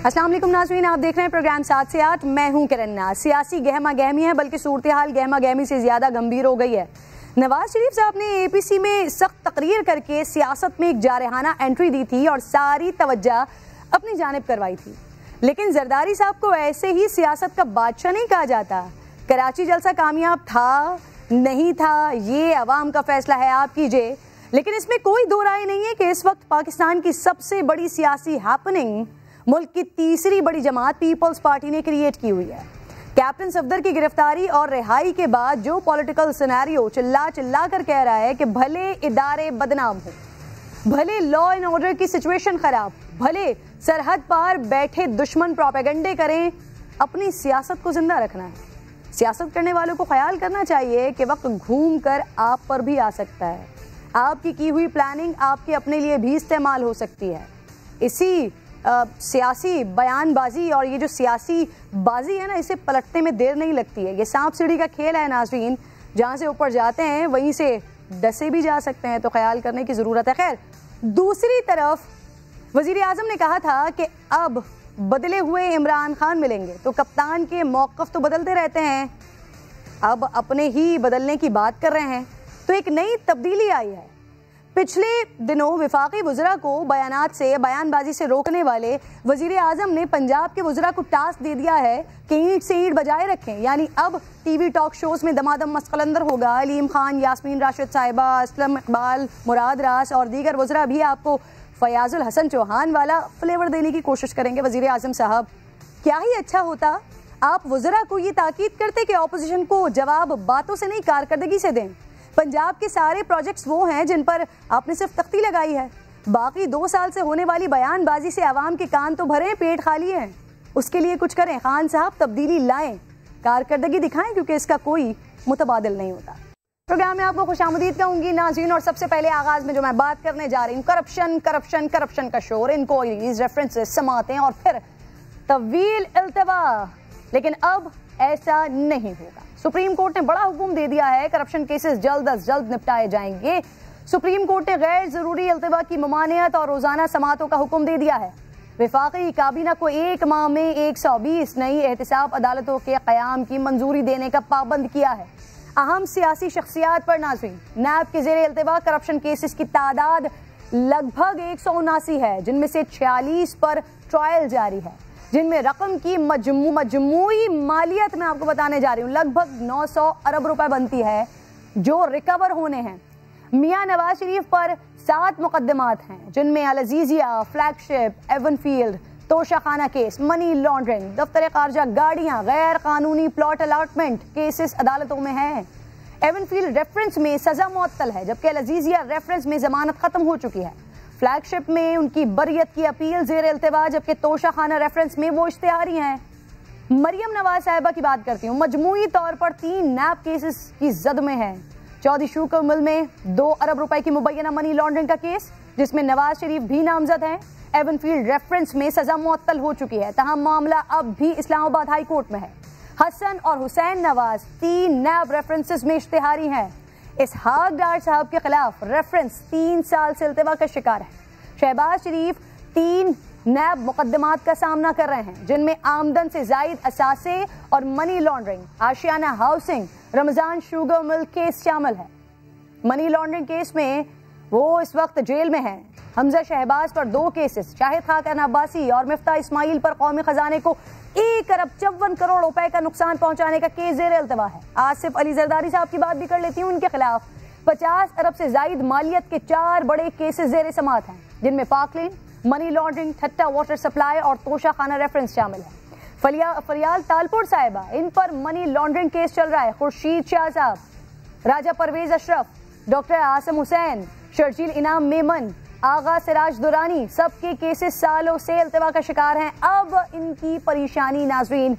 अस्सलाम वालेकुम नाज़रीन, आप देख रहे हैं प्रोग्राम 7 से 8। मैं हूं किरण नाज। सियासी गहमा गहमी है, बल्कि सूरत हाल गहमा गहमी से ज़्यादा गंभीर हो गई है। नवाज शरीफ साहब ने APC में सख्त तकरीर करके सियासत में एक जारहाना एंट्री दी थी और सारी तवज्जो अपनी जानिब करवाई थी। लेकिन जरदारी साहब को ऐसे ही सियासत का बादशाह नहीं कहा जाता। कराची जलसा कामयाब था नहीं था, ये अवाम का फैसला है, आप कीजिए। लेकिन इसमें कोई दो राय नहीं है कि इस वक्त पाकिस्तान की सबसे बड़ी सियासी हैपनिंग मुल्क की तीसरी बड़ी जमात पीपल्स पार्टी ने क्रिएट की हुई है। कैप्टन सफदर की गिरफ्तारी और रिहाई के बाद जो पॉलिटिकल सिनेरियो चिल्ला चिल्ला कर कह रहा है कि भले इदारे बदनाम हो, भले लॉ एंड ऑर्डर की सिचुएशन खराब, भले सरहद पार बैठे दुश्मन प्रोपेगेंडे करें, अपनी सियासत को जिंदा रखना है। सियासत करने वालों को ख्याल करना चाहिए कि वक्त घूम कर आप पर भी आ सकता है। आपकी की हुई प्लानिंग आपके अपने लिए भी इस्तेमाल हो सकती है। इसी सियासी बयानबाजी और ये जो सियासी बाजी है ना, इसे पलटने में देर नहीं लगती है। ये सांप सीढ़ी का खेल है नाज़रीन, जहाँ से ऊपर जाते हैं वहीं से डसे भी जा सकते हैं, तो ख्याल करने की ज़रूरत है। खैर, दूसरी तरफ वज़ीर आज़म ने कहा था कि अब बदले हुए इमरान खान मिलेंगे, तो कप्तान के मौक़िफ़ तो बदलते रहते हैं, अब अपने ही बदलने की बात कर रहे हैं। तो एक नई तब्दीली आई है। पिछले दिनों विफाकी वज़रा को बयानात से, बयानबाजी से रोकने वाले वज़ीर आज़म ने पंजाब के वज़रा को टास्क दे दिया है कि ईंट से ईंट बजाए रखें। यानी अब टीवी टॉक शोज़ में दमादम मस्कलंदर होगा। अलीम खान, यास्मीन राशिद साहिबा, असलम इकबाल, मुराद रास और दीगर वज़रा भी आपको फयाजुल हसन चौहान वाला फ्लेवर देने की कोशिश करेंगे। वज़ीर आज़म साहब, क्या ही अच्छा होता आप वज़रा को ये ताकीद करते कि अपोजिशन को जवाब बातों से नहीं, कारकर्दगी से दें। पंजाब के सारे प्रोजेक्ट्स वो हैं जिन पर आपने सिर्फ तख्ती लगाई है, बाकी 2 साल से होने वाली बयानबाजी से आवाम के कान तो भरे, पेट खाली हैं। उसके लिए कुछ करें खान साहब, तब्दीली लाएं, कारकर्दगी दिखाएं, क्योंकि इसका कोई मुतबादिल नहीं होता। प्रोग्राम में आपको खुशामदीद कहूंगी नाज़रीन, और सबसे पहले आगाज में जो मैं बात करने जा रही हूँ, करप्शन करप्शन करप्शन का शोर, इंक्वायरीज, रेफरेंसेस, समातें और फिर तवील इल्तवा। लेकिन अब ऐसा नहीं होगा। सुप्रीम कोर्ट ने बड़ा हुक्म दे दिया है, करप्शन केसेस जल्द अज जल्द निपटाए जाएंगे। सुप्रीम कोर्ट ने गैर जरूरी इल्तवा की ममानियत और रोजाना समातों का हुक्म दे दिया है। वफाकी काबीना को 1 माह में 120 नई एहतिसाब अदालतों के क़याम की मंजूरी देने का पाबंद किया है। अहम सियासी शख्सियात पर नाज़रीन नैब के ज़ेरे इल्तवा करप्शन केसेस की तादाद लगभग 179 है, जिनमें से 46 पर ट्रायल जारी है, जिनमें रकम की मजमूई मालियत मैं आपको बताने जा रही हूँ लगभग 900 अरब रुपए बनती है, जो रिकवर होने हैं। मियां नवाज शरीफ पर 7 मुकदमात हैं, जिनमें Al Azizia, flagship, Avenfield, Toshakhana case, money laundering, दफ्तर खारजा, गाड़ियां, गैर कानूनी प्लॉट अलाटमेंट केसेस अदालतों में हैं। एवनफील्ड रेफरेंस में सजा मुअत्तल है, जबकि अल अजीजिया रेफरेंस में जमानत खत्म हो चुकी है। फ्लैगशिप में उनकी बरियत की अपील ज़ेर इल्तिवा, जबकि तोशाखाना रेफरेंस में वो इश्तिहारी हैं। मरियम नवाज साहिबा की बात करती हूँ, मजमूई तौर पर 3 नैब केसेस की जद में है। चौधरी शुक्र मिल में 2 अरब रुपए की मुबैना मनी लॉन्ड्रिंग का केस, जिसमें नवाज शरीफ भी नामजद हैं। एवनफील्ड रेफरेंस में सजा मुअत्तल हो चुकी है, तहम मामला अब भी इस्लामाबाद हाई कोर्ट में है। हसन और हुसैन नवाज 3 नैब रेफरेंसेस में इश्तिहारी हैं। इसहाक डार साहब के खिलाफ रेफरेंस 3 साल से इल्तिवा का शिकार है। शहबाज शरीफ 3 नैब मुकदमात का सामना कर रहे हैं, जिनमें आमदन से जायद असासे और money laundering, Ashiana housing, Ramzan sugar mill case शामिल है। मनी लॉन्ड्रिंग केस में वो इस वक्त जेल में हैं। हमजा शहबाज पर 2 केसेस, शाहिद खाकन अब्बासी और मिफ्ता इस्माइल पर कौमी खजाने को 1 अरब 54 करोड़ रुपए का नुकसान पहुंचाने का केस ज़ेर इल्तिवा है। आसिफ अली जरदारी साहब की बात भी कर लेती हूँ, उनके खिलाफ 50 अरब से जायद मालियत के 4 बड़े केसेस ज़ेर समात हैं, जिनमें पाकलिन, मनी लॉन्ड्रिंग, ठट्टा वाटर सप्लाई और तोशाखाना रेफरेंस शामिल है। फरियाल तालपुर साहिबा, इन पर मनी लॉन्ड्रिंग केस चल रहा है। खुर्शीद शाह साहब, राजा परवेज अशरफ, डॉक्टर आसम हुसैन, शर्जील इनाम मेमन, आगा सिराज दुरानी, सबके केसेस सालों से इल्तिवा का शिकार हैं। अब इनकी परेशानी नाजरीन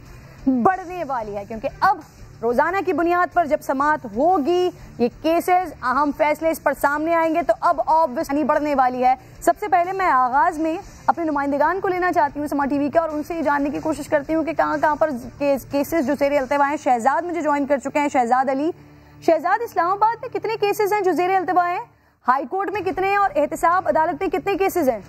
बढ़ने वाली है, क्योंकि अब रोजाना की बुनियाद पर जब समात होगी, ये केसेस, अहम फैसले इस पर सामने आएंगे, तो अब ऑब्वियसली बढ़ने वाली है। सबसे पहले मैं आगाज में अपने नुमाइंदगान को लेना चाहती हूँ समात टीवी के, और उनसे ये जानने की कोशिश करती हूँ कि कहाँ पर केसेस जो ज़ेर इल्तिवा हैं। शहजाद मुझे ज्वाइन कर चुके हैं, शहजाद अली। शहजाद, इस्लामाबाद में कितने केसेस हैं जो ज़ेर इल्तिवा हैं? हाई कोर्ट में कितने हैं और एहतिसाब अदालत में कितने केसेस हैं?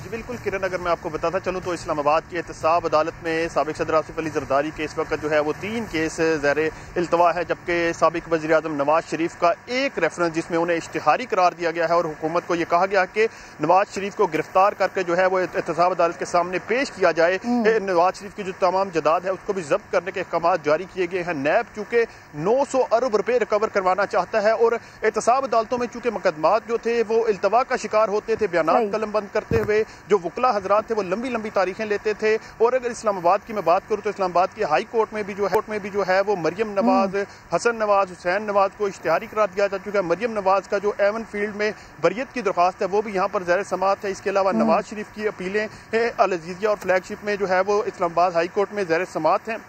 जी बिल्कुल किरण, अगर मैं आपको बताता चलूँ तो इस्लामाबाद की एहतसाब अदालत में साबिक सदर आसिफ अली जरदारी के इस वक्त जो है वो 3 केस ज़ेर इल्तवा है, जबकि साबिक वज़ीर आज़म नवाज शरीफ का एक रेफरेंस जिसमें उन्हें इश्तिहारी करार दिया गया है और हुकूमत को ये कहा गया कि नवाज शरीफ को गिरफ्तार करके जो है वो एहतसाब अदालत के सामने पेश किया जाए। नवाज शरीफ की जो तमाम जदाद है उसको भी जब्त करने के अहकाम जारी किए गए हैं। नैब चूँकि 900 अरब रुपये रिकवर करवाना चाहता है और एहतसाब अदालतों में चूँकि मुकदमात जो थे वो इल्तवा का शिकार होते थे, बयानात कलम बंद करते हुए जो वकला हजरात थे वो लंबी लंबी तारीखें लेते थे। और अगर इस्लामाबाद की मैं बात करूँ तो इस्लामाबाद की हाई कोर्ट में भी जो है वो मरियम नवाज, हसन नवाज, हुसैन नवाज को इश्तिहारी करार दिया जा चुका है। मरियम नवाज का जो एवन फील्ड में बरियत की दरख्वास्त है वो भी यहाँ पर ज़ेर समाअत है। इसके अलावा नवाज शरीफ की अपीलें अल अज़ीज़िया और फ्लैगशिप में जो है वो इस्लामाबाद हाई कोर्ट में ज़ेर समाअत हैं।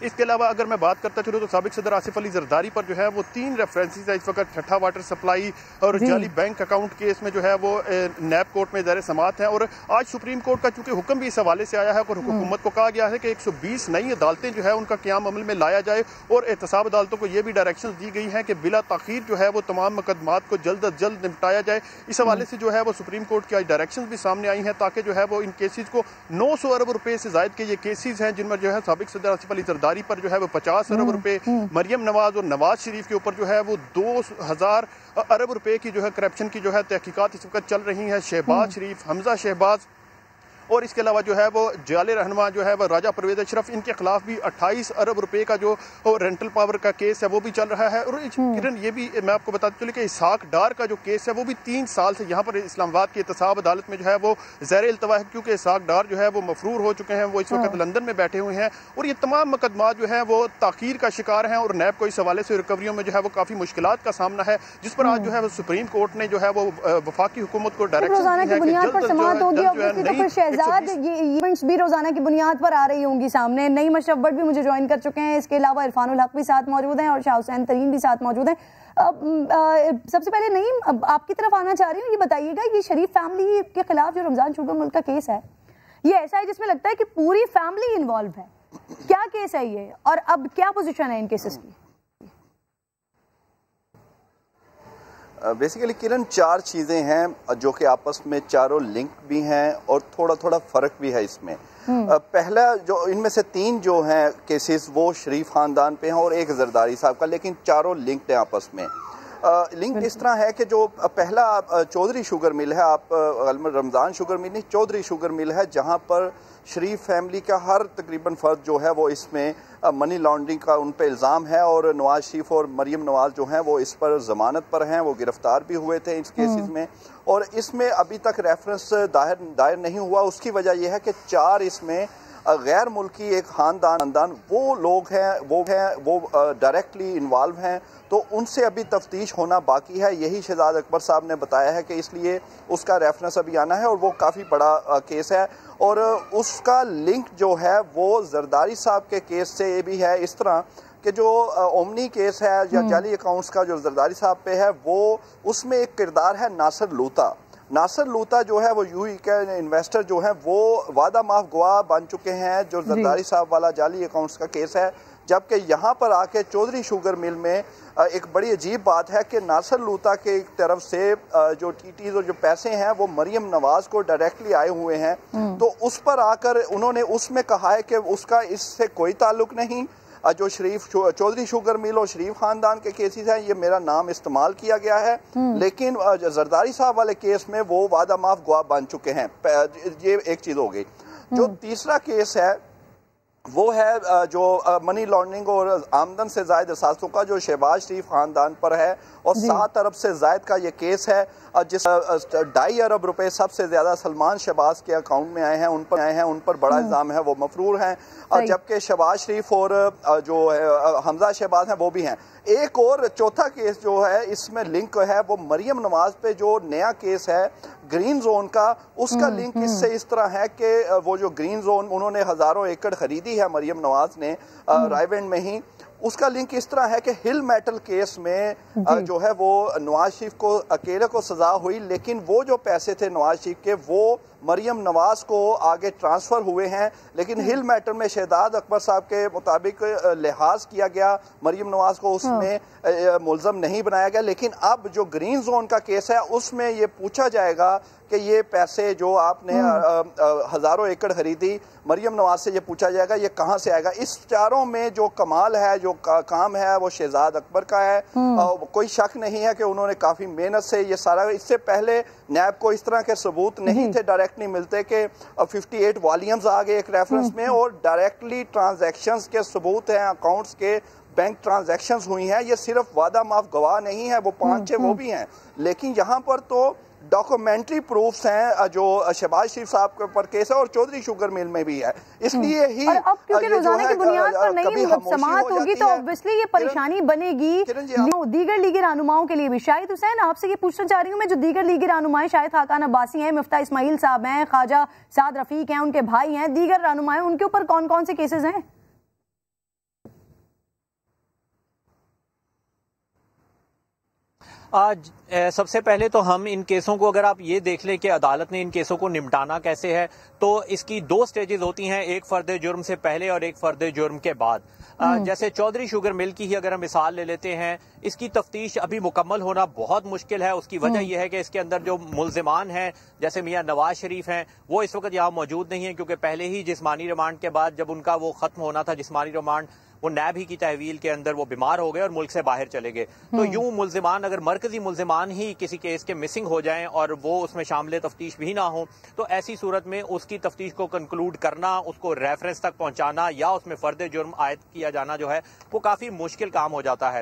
इसके अलावा अगर मैं बात करता चलूँ तो साबिक सदर आसिफ अली जरदारी पर जो है वो 3 रेफरेंसेस है इस वक्त। ठट्ठा वाटर सप्लाई और जाली बैंक अकाउंट केस में जो है वो नैब कोर्ट में ज़ेर समाअत है। और आज सुप्रीम कोर्ट का चूंकि हुक्म भी इस हवाले से आया है और हुकूमत को कहा गया है कि 120 नई अदालतें जो है उनका क़याम अमल में लाया जाए और एहतसाब अदालतों को ये भी डायरेक्शन दी गई हैं कि बिला ताख़ीर जो है वो तमाम मुकदमात को जल्द अज जल्द निपटाया जाए। इस हवाले से जो है वो सुप्रीम कोर्ट की आज डायरेक्शन भी सामने आई हैं ताकि जो है वो इन केसेज को 900 अरब रुपये से ज़ायद के ये केसेज हैं जिनमें जो है साबिक सदर आसिफ अली जरदारी पर जो है वो 50 अरब रुपए, मरियम नवाज और नवाज शरीफ के ऊपर जो है वो 2000 अरब रुपए की जो है करप्शन की जो है तहकीकात इस वक्त चल रही है। शहबाज शरीफ, हमजा शहबाज और इसके अलावा जो है वो जाले रहनुमा जो है वो राजा परवेज अशरफ, इनके खिलाफ भी 28 अरब रुपए का जो रेंटल पावर का केस है वो भी चल रहा है। और किरण ये भी मैं आपको बताता चलूँ कि इसहाक डार का जो केस है वो भी 3 साल से यहाँ पर इस्लामाबाद की एहतसाब अदालत में जो है वो ज़ेर इल्तवा है, क्योंकि इसहाक डार जो है वो मफरूर हो चुके हैं, वो इस वक्त लंदन में बैठे हुए हैं और ये तमाम मुकदमा जो है वो ताख़ीर का शिकार हैं और नैब को इस हवाले से रिकवरियों में जो है वो काफ़ी मुश्किलात का सामना है, जिस पर आज जो है वो सुप्रीम कोर्ट ने जो है वो वफाकी हुकूमत को डायरेक्शन ये इवेंट्स भी रोजाना की बुनियाद पर आ रही होंगी सामने। नई मशरफ भट्ट भी मुझे ज्वाइन कर चुके हैं, इसके अलावा इरफानुल हक भी साथ मौजूद हैं और शाह हुसैन तरीन भी साथ मौजूद हैं। सबसे पहले नईम आपकी तरफ आना चाह रही हूँ, ये बताइएगा ये शरीफ फैमिली के खिलाफ जो रमजान शुगर मुल्क का केस है ये ऐसा है जिसमें लगता है कि पूरी फैमिली इन्वॉल्व है, क्या केस है ये और अब क्या पोजीशन है इन केसेस की? बेसिकली किरण 4 चीज़ें हैं जो कि आपस में चारों लिंक भी हैं और थोड़ा थोड़ा फ़र्क भी है इसमें। पहला जो इनमें से 3 जो हैं केसेस वो शरीफ ख़ानदान पे हैं और एक जरदारी साहब का, लेकिन चारों लिंक्ड हैं आपस में। लिंक इस तरह है कि जो पहला चौधरी शुगर मिल है, आप रमज़ान शुगर मिल नहीं, चौधरी शुगर मिल है, जहाँ पर शरीफ फैमिली का हर तकरीबन फ़र्द जो है वो इसमें मनी लॉन्ड्रिंग का उन पर इल्ज़ाम है और नवाज शरीफ और मरियम नवाज जो हैं वो इस पर ज़मानत पर हैं, वो गिरफ्तार भी हुए थे इस केसेस में और इसमें अभी तक रेफरेंस दायर नहीं हुआ। उसकी वजह यह है कि 4 इसमें गैर मुल्की एक ख़ानदान वो लोग हैं वो डायरेक्टली इन्वॉल्व हैं, तो उनसे अभी तफ्तीश होना बाकी है। यही शहजाद अकबर साहब ने बताया है कि इसलिए उसका रेफरेंस अभी आना है और वो काफ़ी बड़ा केस है और उसका लिंक जो है वो जरदारी साहब के केस से ये भी है इस तरह कि जो ओमनी केस है या जाली अकाउंट्स का जो जरदारी साहब पे है वो उसमें एक किरदार है नासिर लूता। नासिर लूता जो है वो यूई के इन्वेस्टर जो है वो वादा माफ गवाह बन चुके हैं जो जरदारी साहब वाला जाली अकाउंट्स का केस है, जबकि यहाँ पर आके चौधरी शुगर मिल में एक बड़ी अजीब बात है कि नासिर लूता के एक तरफ से जो टीटीज और जो पैसे हैं वो मरियम नवाज को डायरेक्टली आए हुए हैं, तो उस पर आकर उन्होंने उसमें कहा है कि उसका इससे कोई ताल्लुक नहीं। जो शरीफ चौधरी शुगर मिल और शरीफ खानदान के केसेस हैं ये मेरा नाम इस्तेमाल किया गया है, लेकिन जरदारी साहब वाले केस में वो वादा माफ गवाह बन चुके हैं। ये एक चीज़ हो गई। जो तीसरा केस है वो है जो मनी लॉन्ड्रिंग और आमदन से जायद असासों का जो शहबाज शरीफ खानदान पर है और 7 अरब से जायद का ये केस है, जिस 2.5 अरब रुपए सबसे ज्यादा सलमान शहबाज के अकाउंट में आए हैं, उन पर बड़ा इल्जाम है, वो मफरूर हैं, जबकि शहबाज शरीफ और जो हमजा शहबाज हैं वो भी हैं। एक और चौथा केस जो है इसमें लिंक है वो मरियम नवाज पे जो नया केस है ग्रीन जोन का, उसका लिंक इससे इस तरह है कि वो जो ग्रीन जोन उन्होंने हजारों एकड़ खरीदी है मरियम नवाज ने रायवेंड में ही, उसका लिंक इस तरह है कि हिल मेटल केस में जो है वो नवाज शरीफ को अकेले को सजा हुई, लेकिन वो जो पैसे थे नवाज शरीफ के वो मरियम नवाज को आगे ट्रांसफ़र हुए हैं, लेकिन हिल मैटर में शहजाद अकबर साहब के मुताबिक लिहाज किया गया, मरियम नवाज को उसमें मुलज़म नहीं बनाया गया। लेकिन अब जो ग्रीन जोन का केस है उसमें ये पूछा जाएगा कि ये पैसे जो आपने हज़ारों एकड़ खरीदी, मरियम नवाज से ये पूछा जाएगा ये कहाँ से आएगा। इस चारों में जो कमाल है, जो काम है, वो शहजाद अकबर का है। कोई शक नहीं है कि उन्होंने काफ़ी मेहनत से ये सारा, इससे पहले नैब को इस तरह के सबूत नहीं थे, डायरेक्ट नहीं मिलते कि 58 वॉल्यूम्स आ गए एक रेफरेंस में और डायरेक्टली ट्रांजैक्शंस के सबूत हैं, अकाउंट्स के बैंक ट्रांजैक्शंस हुई हैं। ये सिर्फ वादा माफ गवाह नहीं है, वो 5-6 वो भी हैं, लेकिन यहाँ पर तो डॉक्यूमेंट्री प्रूफ्स हैं जो शहबाज शरीफ साहब के ऊपर केस है और चौधरी शुगर मिल में भी है। इसलिए ही अब क्योंकि रोजाना की बुनियाद पर नई समाअत होगी तो ऑब्वियसली ये परेशानी बनेगी दीगर लीगी रहनुमाओं के लिए भी। शाहिद हुसैन, आपसे ये पूछना चाह रही हूँ मैं, जो दीगर लीगी रहनुमाएं शाहिद खाकान अब्बासी हैं, मिफ्ता इस्माइल साहब हैं, ख्वाजा साद रफीक हैं, उनके भाई हैं, दीगर रहनुमाएं, उनके ऊपर कौन कौन से केसेस हैं? आज सबसे पहले तो हम इन केसों को, अगर आप ये देख लें कि अदालत ने इन केसों को निपटाना कैसे है, तो इसकी 2 स्टेजेस होती हैं, एक फर्द जुर्म से पहले और एक फर्द जुर्म के बाद। जैसे चौधरी शुगर मिल की ही अगर हम मिसाल ले लेते हैं, इसकी तफ्तीश अभी मुकम्मल होना बहुत मुश्किल है। उसकी वजह यह है कि इसके अंदर जो मुल्जिमान हैं, जैसे मियां नवाज शरीफ हैं, वो इस वक्त यहाँ मौजूद नहीं है, क्योंकि पहले ही जिस्मानी रिमांड के बाद जब उनका वो खत्म होना था जिस्मानी रिमांड, वो नैब ही की तहवील के अंदर वो बीमार हो गए और मुल्क से बाहर चले गए। तो यूं मुल्जिमान, अगर मरकजी मुल्जिमान ही किसी केस के मिसिंग हो जाएं और वो उसमें शामिल तफ्तीश भी ना हो, तो ऐसी सूरत में उसकी तफ्तीश को कंक्लूड करना, उसको रेफरेंस तक पहुंचाना या उसमें फर्द जुर्म आयद किया जाना जो है वो काफी मुश्किल काम हो जाता है।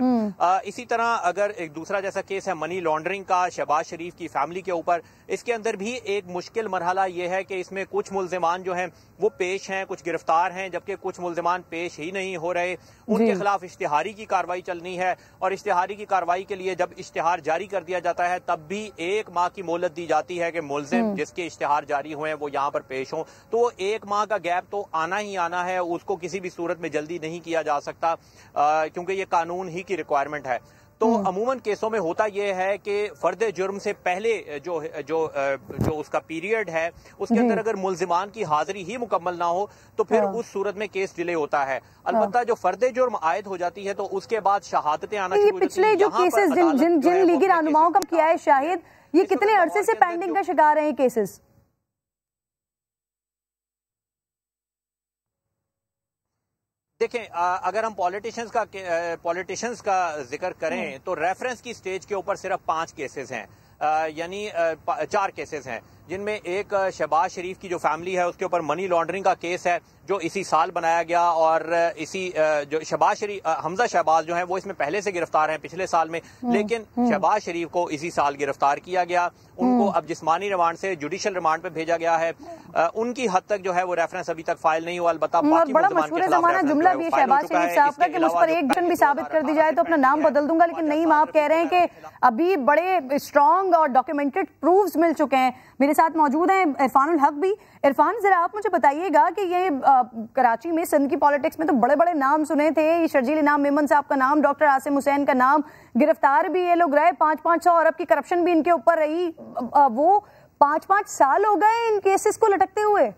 इसी तरह अगर एक दूसरा जैसा केस है मनी लॉन्ड्रिंग का शहबाज शरीफ की फैमिली के ऊपर, इसके अंदर भी एक मुश्किल मरहला ये है कि इसमें कुछ मुल्जिमान जो हैं वो पेश हैं, कुछ गिरफ्तार हैं, जबकि कुछ मुल्जिमान पेश ही नहीं हो रहे। उनके खिलाफ इश्तिहारी की कार्रवाई चलनी है और इश्तिहारी की कार्रवाई के लिए जब इश्तिहार जारी कर दिया जाता है तब भी 1 माह की मोहलत दी जाती है कि मुल्जिम जिसके इश्तिहार जारी हुए हैं वो यहाँ पर पेश हों। तो 1 माह का गैप तो आना ही आना है, उसको किसी भी सूरत में जल्दी नहीं किया जा सकता, क्योंकि ये कानून ही की रिक्वायरमेंट है। तो अमूमन केसों में होता यह है कि फर्द जुर्म से पहले जो उसका पीरियड है उसके अंदर अगर मुल्जिमान की हाजिरी ही मुकम्मल ना हो तो फिर उस सूरत में केस डिले होता है। अलबत्ता जो फर्द जुर्म आयद हो जाती है तो उसके बाद शहादतें आना शुरू हो जाती हैं। पिछले जो केसेस जिन लीगी रहनुमाओं का किया है शाहिद, ये कितने अरसे से पेंडिंग का शिकार है केसेस? देखें, अगर हम पॉलिटिशियंस का जिक्र करें तो रेफरेंस की स्टेज के ऊपर सिर्फ 5 केसेस हैं, यानी 4 केसेस हैं, जिनमें एक शहबाज शरीफ की जो फैमिली है उसके ऊपर मनी लॉन्ड्रिंग का केस है जो इसी साल बनाया गया, और इसी जो शहबाज शरीफ हमजा शहबाज जो है वो इसमें पहले से गिरफ्तार हैं पिछले साल में, लेकिन शहबाज शरीफ को इसी साल गिरफ्तार किया गया। उनको अब जिस्मानी रिमांड से जुडिशल रिमांड पे भेजा गया है। उनकी हद तक जो है वो रेफरेंस अभी तक फाइल नहीं हुआ। अलबत्ता बाकी बड़ा मशहूर जमाना जुमला भी शहबाज शरीफ साहब का कि मुझ पर एक जन भी साबित कर दी जाए तो अपना नाम बदल दूंगा, लेकिन नहीं, आप कह रहे हैं कि अभी बड़े स्ट्रॉन्ग और डॉक्यूमेंटेड प्रूफ्स मिल चुके हैं। मेरे साथ मौजूद हैं इरफानुल हक भी। इरफान, जरा आप मुझे बताइएगा कि ये कराची में सिंध की पॉलिटिक्स में तो बड़े बड़े नाम सुने थे, शर्जील इनाम मेमन साहब का नाम, डॉक्टर आसिम हुसैन का नाम, गिरफ्तार भी ये लोग रहे, 500-500 अरब की करप्शन भी इनके ऊपर रही। वो 5-5 साल हो गए इन केसेस को लटकते हुए।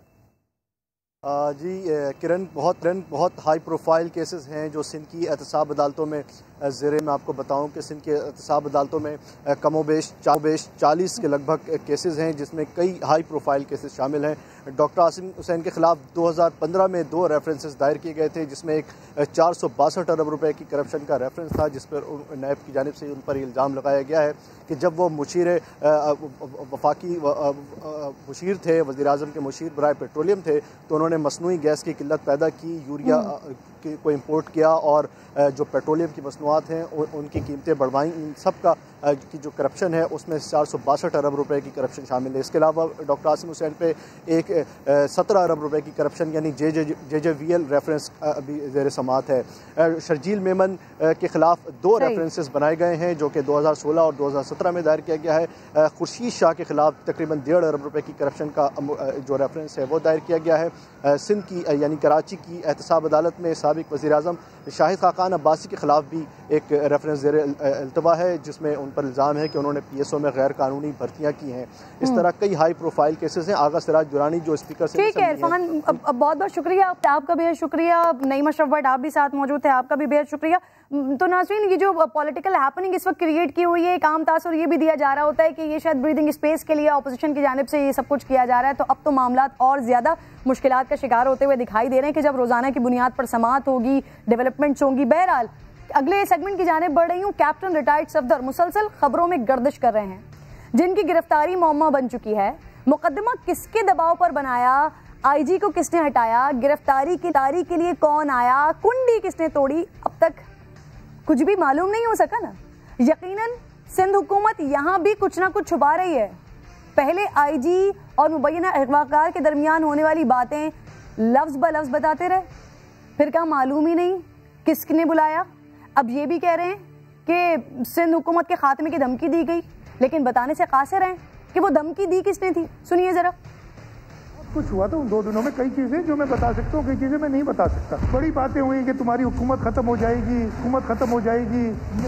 जी किरण, बहुत हाई प्रोफाइल केसेस हैं जो सिंध की एहतसाब अदालतों में ज़ेरे मैं आपको बताऊं कि सिंध के एहतसाब अदालतों में कमोबेश 40 के लगभग केसेस हैं, जिसमें कई हाई प्रोफाइल केसेस शामिल हैं। डॉक्टर आसिम हुसैन के खिलाफ 2015 में 2 रेफरेंसेस दायर किए गए थे, जिसमें एक 462 अरब रुपए की करप्शन का रेफरेंस था, जिस पर नैब की जानिब से उन पर इल्ज़ाम लगाया गया है कि जब वो वफाकी मुशीर थे, वज़ीर-ए-आज़म के मुशीर बराए पेट्रोलियम थे, तो उन्होंने मसनूई गैस की किल्लत पैदा की, यूरिया को इम्पोर्ट किया और जो पेट्रोलियम की मसनूआत हैं उनकी कीमतें बढ़वाईं। इन सब का की जो करप्शन है उसमें 462 अरब रुपए की करप्शन शामिल है। इसके अलावा डॉक्टर आसिम हुसैन पे एक 17 अरब रुपए की करप्शन यानी JJVL रेफरेंस अभी ज़ेर समाअत है। शर्जील मेमन के खिलाफ 2 रेफरेंसेस बनाए गए हैं जो कि 2016 और 2017 में दायर किया गया है। खुर्शीद शाह के खिलाफ तकरीबन 1.5 अरब रुपए की करप्शन का जो रेफरेंस है वो दायर किया गया है। सिंध की यानी कराची की एहतसाब अदालत में साबिक वज़ीर-ए-आज़म शाहिद खाकान अब्बासी के खिलाफ भी एक रेफरेंस ज़ेर इल्तवा है, जिसमें उन पर इल्ज़ाम है कि उन्होंने PSO में गैर कानूनी भर्तियाँ की हैं। इस तरह कई हाई प्रोफाइल केसेस हैं। आगा सिराज दुरानी जो स्पीकर से ठीक है इरफान, बहुत बहुत शुक्रिया, आपका बेहद शुक्रिया। नईम अशरफ भट्ट आप भी साथ मौजूद थे, आपका भी बेहद शुक्रिया। तो नाज़रीन, ये जो पॉलिटिकल हैपनिंग इस वक्त क्रिएट की हुई है, एक आम तासुर ये भी दिया जा रहा होता है कि ये शायद ब्रीदिंग स्पेस के लिए अपोजिशन की जानिब से ये सब कुछ किया जा रहा है। तो अब तो मामला और ज़्यादा मुश्किलात का शिकार होते हुए दिखाई दे रहे हैं कि जब रोज़ाना की बुनियाद पर समाअत होगी, डेवलपमेंट्स होंगी। बहरहाल अगले सेगमेंट की जानिब बढ़ रही हूँ। कैप्टन रिटायर्ड सफदर मुसलसल खबरों में गर्दिश कर रहे हैं, जिनकी गिरफ्तारी मौमा बन चुकी है। मुकदमा किसके दबाव पर बनाया, IG को किसने हटाया, गिरफ्तारी की तारीख के लिए कौन आया, कुंडी किसने तोड़ी, अब तक कुछ भी मालूम नहीं हो सका ना। यकीनन सिंध हुकूमत यहाँ भी कुछ ना कुछ छुपा रही है। पहले IG और मुबैना अगवाकार के दरमियान होने वाली बातें लफ्ज ब लफ्ज बताते रहे, फिर क्या मालूम ही नहीं किसने बुलाया। अब ये भी कह रहे हैं कि सिंध हुकूमत के खात्मे की धमकी दी गई, लेकिन बताने से कासिर हैं कि वो धमकी दी किसने थी। सुनिए जरा। कुछ हुआ था उन 2 दिनों में, कई चीजें जो मैं बता सकता हूँ, कई चीजें मैं नहीं बता सकता। बड़ी बातें हुई कि तुम्हारी हुकूमत खत्म हो जाएगी, हुकूमत खत्म हो जाएगी।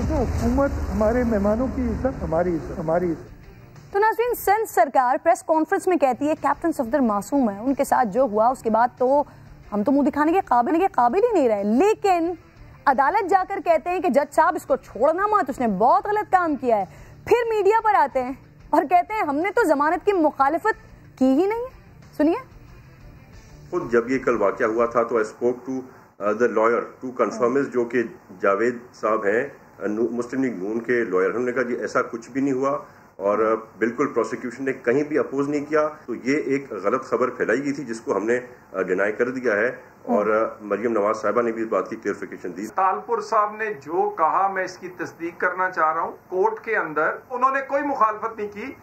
तो हुकूमत हमारे मेहमानों की इज्जत, हमारी इज्जत, हमारी इज्जत। तो नाज़रीन, सिंध सरकार प्रेस कॉन्फ्रेंस में कहती है कैप्टन सफदर मासूम है, उनके साथ जो हुआ उसके बाद तो हम तो मुंह दिखाने के काबिल ही नहीं रहे। लेकिन अदालत जाकर कहते हैं कि जज साहब इसको छोड़ना मत, उसने बहुत गलत काम किया है। फिर मीडिया पर आते हैं और कहते हैं हमने तो जमानत की मुखालिफत की ही नहीं है। सुनिए। खुद जब ये कल वाक़या हुआ था तो I spoke to the lawyer to confirm is, जो कि जावेद साहब हैं मुस्लिम लीग नून के लॉयर। उन्होंने कहा जी ऐसा कुछ भी नहीं हुआ और बिल्कुल प्रोसिक्यूशन ने कहीं भी अपोज नहीं किया। तो ये एक गलत खबर फैलाई गई थी जिसको हमने डिनाई कर दिया है और मरियम नवाज साहिबा ने भी इस बात की क्लियरिफिकेशन दी। तालपुर साहब ने जो कहा मैं इसकी तस्दीक करना चाह रहा हूँ, कोर्ट के अंदर उन्होंने कोई मुखालफत नहीं की।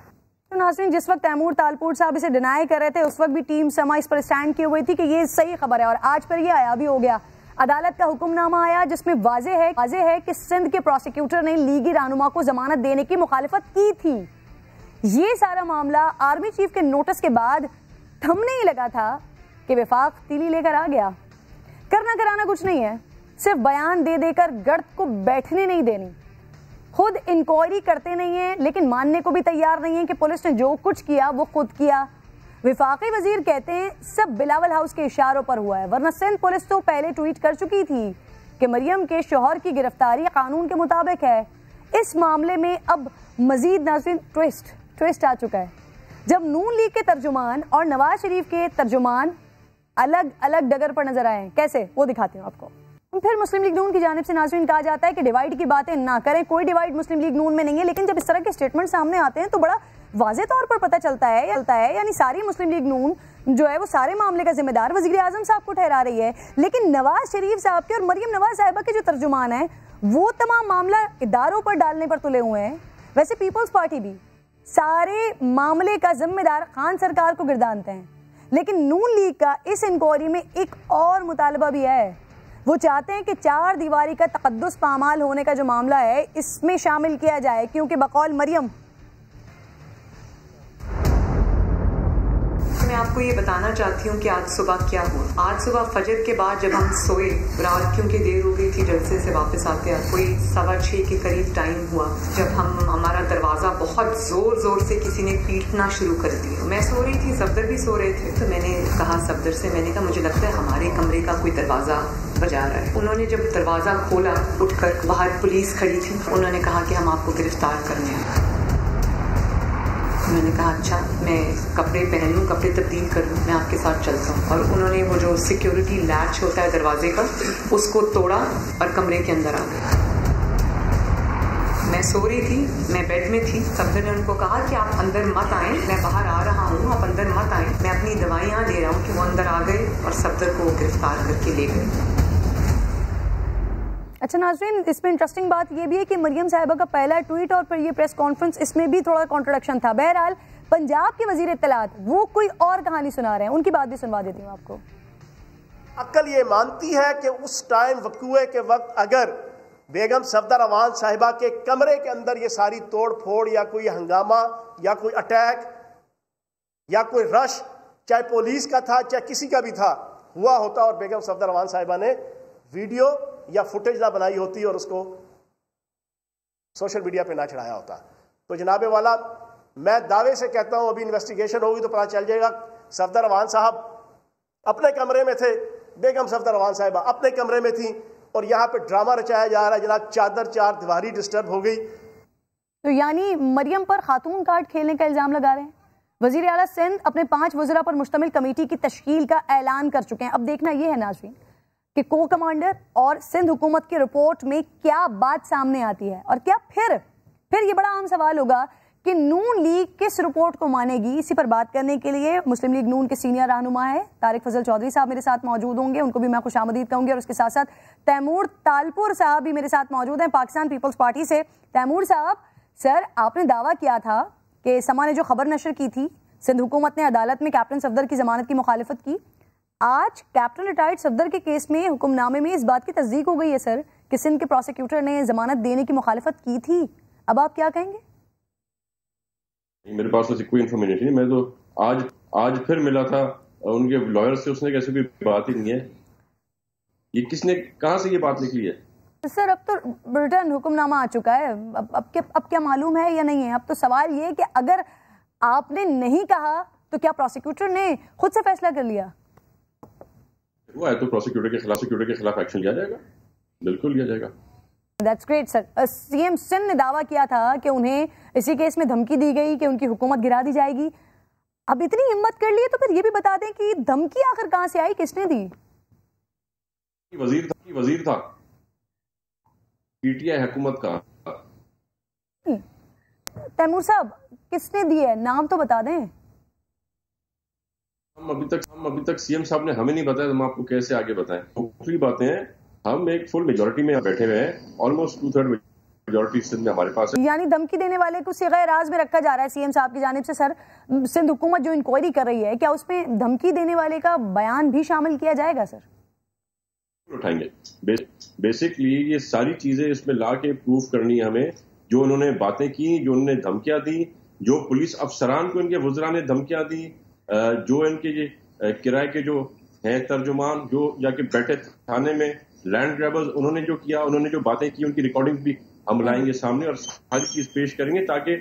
तो नाज़रीन, जिस वक्त तैमूर तालपुर साहब इसे डिनाई कर रहे थे उस वक्त भी टीम समा इस पर स्टैंड किए हुई थी कि ये सही खबर है, और आज पर ये आया भी हो गया। अदालत का हुक्मनामा आया जिसमें वाजे है कि सिंध के प्रोसिक्यूटर ने लीगी रहनुमा को जमानत देने की मुखालिफत की थी। ये सारा मामला आर्मी चीफ के नोटिस के बाद थमने ही लगा था कि वफाक तीली लेकर आ गया। करना कराना कुछ नहीं है, सिर्फ बयान दे देकर गर्द को बैठने नहीं देनी। खुद इंक्वायरी करते नहीं है, लेकिन मानने को भी तैयार नहीं है कि पुलिस ने जो कुछ किया वो खुद किया। विफाकी वजीर कहते हैं सब बिलावल हाउस के इशारों पर हुआ है, वरना सिंध पुलिस तो पहले ट्वीट कर चुकी थी कि मरियम के शौहर की गिरफ्तारी कानून के मुताबिक है। इस मामले में अब मजीद नाज़रीन ट्विस्ट आ चुका है, जब नून लीग के तर्जुमान और नवाज शरीफ के तर्जुमान अलग अलग डगर पर नजर आए। कैसे, वो दिखाती हूँ आपको। फिर मुस्लिम लीग नून की जानिब से नाज़रीन कहा जाता है कि डिवाइड की बातें ना करें, कोई डिवाइड मुस्लिम लीग नून में नहीं है। लेकिन जब इस तरह के स्टेटमेंट सामने आते हैं तो बड़ा वाज़े तौर पर पता चलता है यानी सारी मुस्लिम लीग नून जो है वो सारे मामले का जिम्मेदार वज़ीर आज़म साहब को ठहरा रही है। लेकिन नवाज शरीफ साहब के और मरियम नवाज साहिबा के जो तर्जुमान है वो तमाम मामला इदारों पर डालने पर तुले हुए हैं। वैसे पीपल्स पार्टी भी सारे मामले का जिम्मेदार खान सरकार को गिरदानते हैं, लेकिन नून लीग का इस इंक्वायरी में एक और मुतालबा भी है। वो चाहते हैं कि 4 दीवारी का तकद्दुस पामाल होने का जो मामला है इसमें शामिल किया जाए, क्योंकि बकौल मरियम। मैं आपको ये बताना चाहती हूँ कि आज सुबह क्या हुआ। आज सुबह फजर के बाद जब हम सोए, रात क्योंकि देर हो गई थी जलसे से वापस आते हैं, कोई 6:15 के करीब टाइम हुआ जब हमारा दरवाजा बहुत जोर से किसी ने पीटना शुरू कर दिया। मैं सो रही थी, सफदर भी सो रहे थे, तो मैंने कहा सफदर से, मैंने कहा मुझे लगता है हमारे कमरे का कोई दरवाजा बजा रहा है। उन्होंने जब दरवाजा खोला, उठकर बाहर पुलिस खड़ी थी, उन्होंने कहा कि हम आपको गिरफ्तार करने आए। मैंने कहा अच्छा, मैं कपड़े पहन लूँ, कपड़े तब्दील कर लूँ, मैं आपके साथ चलता हूँ। और उन्होंने वो जो सिक्योरिटी लैच होता है दरवाजे का, उसको तोड़ा और कमरे के अंदर आ गए। मैं सो रही थी, मैं बेड में थी। सफदर ने उनको कहा कि आप अंदर मत आएं, मैं बाहर आ रहा हूँ, आप अंदर मत आएं, मैं अपनी दवाइयाँ दे रहा हूँ। कि वो अंदर आ गए और सफदर को गिरफ्तार करके ले गए। अच्छा नाज़रीन, इसमें इंटरेस्टिंग बात यह भी है कि मरियम साहिबा का पहला ट्वीट और फिर ये प्रेस कॉन्फ्रेंस, इसमें भी थोड़ा कॉन्ट्रडिक्शन था। बहरहाल पंजाब के वजीर इत्तलात वो कोई और कहानी सुना रहे हैं, उनकी बात भी सुनवा देती हूँ आपको। अक्ल ये मानती है कि उस टाइम वकूए के वक्त अगर बेगम सफदर अवान साहिबा के कमरे के अंदर ये सारी तोड़ फोड़ या कोई हंगामा या कोई अटैक या कोई रश, चाहे पुलिस का था चाहे किसी का भी था, हुआ होता और बेगम सफदर अवान साहिबा ने वीडियो या फुटेज ना बनाई होती और उसको सोशल मीडिया पे ना चढ़ाया होता। तो जनाबे वाला, मैं दावे से कहता हूं अभी इन्वेस्टिगेशन होगी तो पता चल जाएगा। सफदर रवान साहब अपने कमरे में थे, बेगम सफदर रवान साहिबा अपने कमरे में थी, और यहाँ पे ड्रामा रचाया जा रहा है जनाब। चादर चार दीवारी डिस्टर्ब हो गई। तो यानी मरियम पर खातून कार्ड खेलने का इल्जाम लगा रहे हैं। वजीर आला सिंध अपने 5 वज़रा पर मुश्तमिल कमेटी की तश्कील का ऐलान कर चुके हैं। अब देखना यह है नाज़रीन कि को कमांडर और सिंध हुकूमत की रिपोर्ट में क्या बात सामने आती है, और क्या फिर ये बड़ा आम सवाल होगा कि नून लीग किस रिपोर्ट को मानेगी। इसी पर बात करने के लिए मुस्लिम लीग नून के सीनियर रहनुमा है तारिक फजल चौधरी साहब मेरे साथ मौजूद होंगे, उनको भी मैं खुशामदीद कहूंगी, और उसके साथ साथ तैमूर तालपुर साहब भी मेरे साथ मौजूद हैं पाकिस्तान पीपल्स पार्टी से। तैमूर साहब, सर, आपने दावा किया था कि समा ने जो खबर नशर की थी, सिंध हुकूमत ने अदालत में कैप्टन सफदर की जमानत की मुखालिफत की। आज कैप्टन रिटायर्ड सफदर के केस में हुक्मनामे में इस बात की तस्दीक हो गई है सर कि सिंध के प्रोसिक्यूटर ने जमानत देने की मुखालिफत की थी। अब आप क्या कहेंगे? मेरे पास तो कोई इन्फॉर्मेशन नहीं। मैं तो आज फिर मिला था उनके लॉयर से, उसने कैसे कोई बात ही नहीं है। ये किसने, कहाँ से ये बात निकली है? सर, अब तो रिटर्न हुक्मनामा आ चुका है। अब क्या मालूम है या नहीं है? अब तो सवाल ये है कि अगर आपने नहीं कहा तो क्या प्रोसिक्यूटर ने खुद से फैसला कर लिया? वो है तो प्रोसिक्यूटर के खिलाफ एक्शन लिया जाएगा, बिल्कुल लिया जाएगा। That's great, sir. CM Sindh ने दावा किया था कि उन्हें इसी केस में धमकी दी गई कि उनकी हुकूमत गिरा दी जाएगी। अब इतनी हिम्मत कर ली है तो फिर ये भी बता दें कि धमकी आखिर कहां से आई, किसने दी? वजीर था पीटीआई हुकूमत का। तैमूर साहब, किसने दी है, नाम तो बता दें। हम अभी तक सीएम साहब ने हमें नहीं बताया, हम आपको कैसे आगे बताएं। दूसरी बातें हैं, हम एक फुल मेजोरिटी में बैठे हुए हैं, ऑलमोस्ट 2/3 मेजोरिटी सिंध में हमारे पास है। यानी धमकी देने वाले को सिग़े राज में रखा जा रहा है सीएम साहब की जानिब से। सर, सिंध हुकूमत जो इंक्वायरी कर रही है, क्या उसमें धमकी देने वाले का बयान भी शामिल किया जाएगा? सर, उठाएंगे। बेसिकली ये सारी चीजें इसमें ला के प्रूफ करनी है हमें, जो उन्होंने बातें की, जो उन्होंने धमकियां दी, जो पुलिस अफसरान को इनके वज़रा ने धमकियां दी, जो इनके किराए के जो हैं तर्जुमान, जो जाके बैठे थाने में, लैंड ग्रैबर्स, उन्होंने जो किया, उन्होंने जो बातें की, उनकी रिकॉर्डिंग भी हम लाएंगे सामने और हर चीज पेश करेंगे ताकि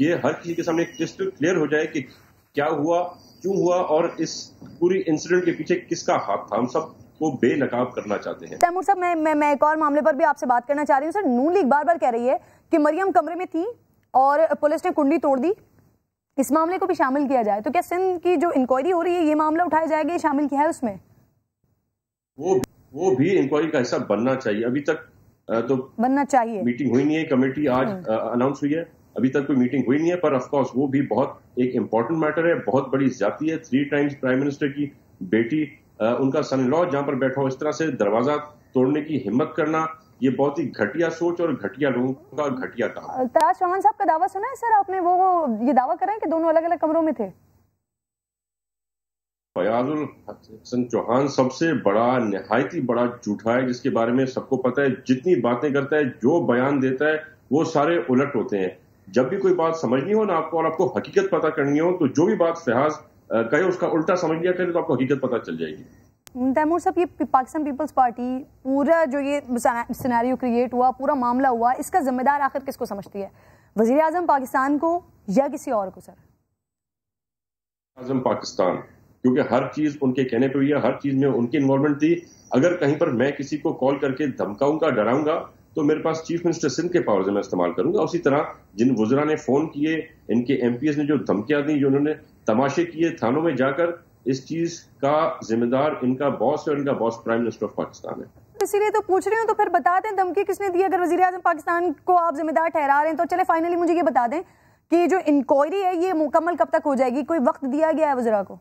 ये हर किसी के सामने क्रिस्टल क्लियर हो जाए कि क्या हुआ, क्यों हुआ, और इस पूरी इंसिडेंट के पीछे किसका हाथ था। हम सब को बेनकाब करना चाहते हैं। तैमूर साहब, मैं एक और मामले पर भी आपसे बात करना चाह रही हूँ। सर, नून लीग बार बार कह रही है कि मरियम कमरे में थी और पुलिस ने कुंडी तोड़ दी, इस मामले को भी शामिल किया जाए। तो क्या सिंध की जो इंक्वायरी हो रही है, ये मामला उठाया जाएगा, ये शामिल किया है उसमें? वो भी इंक्वायरी का हिस्सा बनना चाहिए। अभी तक तो बनना चाहिए, मीटिंग हुई नहीं है, कमेटी आज अनाउंस हुई है, अभी तक कोई मीटिंग हुई नहीं है, पर ऑफ कोर्स वो भी बहुत एक इम्पोर्टेंट मैटर है, बहुत बड़ी ज्यादती है। 3 टाइम्स प्राइम मिनिस्टर की बेटी, उनका सन इन लॉ जहां पर बैठा हो, इस तरह से दरवाजा तोड़ने की हिम्मत करना, ये बहुत ही घटिया सोच और घटिया लोगों का घटिया काम। तराज चौहान साहब का दावा सुना है सर आपने? वो ये दावा कर रहे हैं कि दोनों अलग अलग कमरों में थे। फयाजुल हसन चौहान सबसे बड़ा, निहायती बड़ा झूठा है, जिसके बारे में सबको पता है। जितनी बातें करता है, जो बयान देता है, वो सारे उलट होते हैं। जब भी कोई बात समझनी हो ना आपको, और आपको हकीकत पता करनी हो, तो जो भी बात फयाज कहे उसका उल्टा समझ लिया करें, तो आपको हकीकत पता चल जाएगी। तैमूर साहब, ये पाकिस्तान पीपल्स पार्टी, पूरा जो ये सिनेरियो क्रिएट हुआ, पूरा मामला हुआ, इसका जिम्मेदार आखिर किसको समझती है? वजीर आजम पाकिस्तान को या किसी और को? सर, आजम पाकिस्तान, क्योंकि हर चीज उनके कहने पे हुई है, हर चीज में उनकी इन्वॉल्वमेंट थी। अगर कहीं पर मैं किसी को कॉल करके धमकाऊंगा, डराऊंगा, तो मेरे पास चीफ मिनिस्टर सिंध के पावर्स मैं इस्तेमाल करूंगा। उसी तरह जिन वज़रा ने फोन किए, इनके एमपीएस ने जो धमकियां दी, जो उन्होंने तमाशे किए थानों में जाकर, इस चीज का जिम्मेदार इनका बॉस है, और इनका boss prime minister of Pakistan है। इसीलिए तो पूछ रही हूँ, तो फिर बता दें धमकी किसने दी। अगर वजीर आजम पाकिस्तान को आप जिम्मेदार ठहरा रहे हैं, तो चले फाइनली मुझे ये बता दें कि जो इंक्वायरी है, ये मुकम्मल कब तक हो जाएगी? कोई वक्त दिया गया है वज़रा को?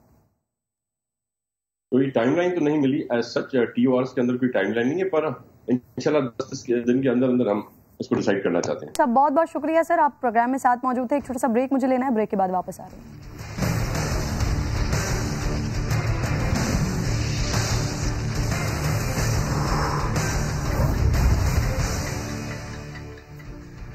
कोई टाइमलाइन तो नहीं मिली एज सच, TORs के अंदर कोई टाइमलाइन नहीं है, पर इंशाल्लाह 10 दिन के अंदर अंदर हम इसको डिसाइड करना चाहते हैं। सब बहुत बहुत शुक्रिया सर, आप प्रोग्राम में साथ मौजूद थे। एक छोटा सा ब्रेक मुझे लेना है, ब्रेक के बाद वापस आ रहे हैं।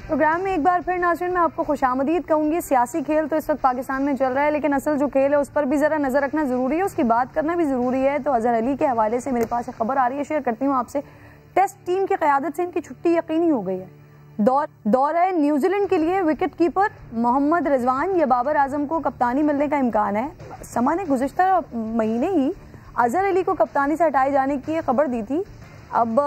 प्रोग्राम में एक बार फिर नाज़रीन मैं आपको खुशामदीद कहूँगी। सियासी खेल तो इस वक्त पाकिस्तान में चल रहा है, लेकिन असल जो खेल है उस पर भी ज़रा नज़र रखना ज़रूरी है, उसकी बात करना भी ज़रूरी है। तो अजहर अली के हवाले से मेरे पास एक खबर आ रही है, शेयर करती हूँ आपसे। टेस्ट टीम की क़यादत से इनकी छुट्टी यकीनी हो गई है। दौर है न्यूजीलैंड के लिए विकेट कीपर मोहम्मद रिजवान या बाबर आजम को कप्तानी मिलने का इम्कान है। समा ने गुज़िश्ता महीने ही अजहर अली को कप्तानी से हटाए जाने की खबर दी थी। अब